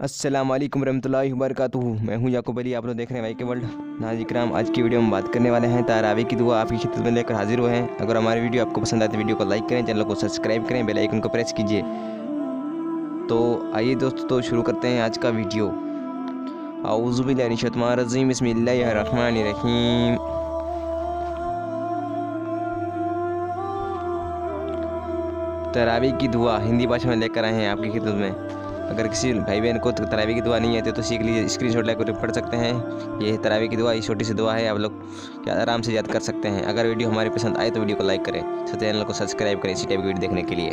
अस्सलाम वालेकुम रहमतुल्लाहि वबरकातुहू। मैं हूं याकूब अली, आप लोग देख रहे हैं भाई के वर्ल्ड। नाज़रीन किराम, आज की वीडियो में बात करने वाले हैं तरावी की दुआ आपकी खिदमत में लेकर हाजिर हुए हैं। अगर हमारी वीडियो आपको पसंद आए तो वीडियो को लाइक करें, चैनल को सब्सक्राइब करें, बेल आइकन को प्रेस कीजिए। तो आइए दोस्तों, तो शुरू करते हैं आज का वीडियो। औज़ु बिल्लाहि मिनश शैतानिर रजीम, बिस्मिल्लाहिर रहमानिर रहीम। तरावी की दुआ हिंदी भाषा में लेकर आए हैं आपकी खिदमत में। अगर किसी भाई बहन को तरावी की दुआ नहीं आती तो सीख लीजिए, स्क्रीनशॉट लेकर पढ़ सकते हैं। ये तरावी की दुआ, ये छोटी सी दुआ है, आप लोग आराम से याद कर सकते हैं। अगर वीडियो हमारी पसंद आए तो वीडियो को लाइक करें, तो चैनल को सब्सक्राइब करें इसी टाइप की वीडियो देखने के लिए।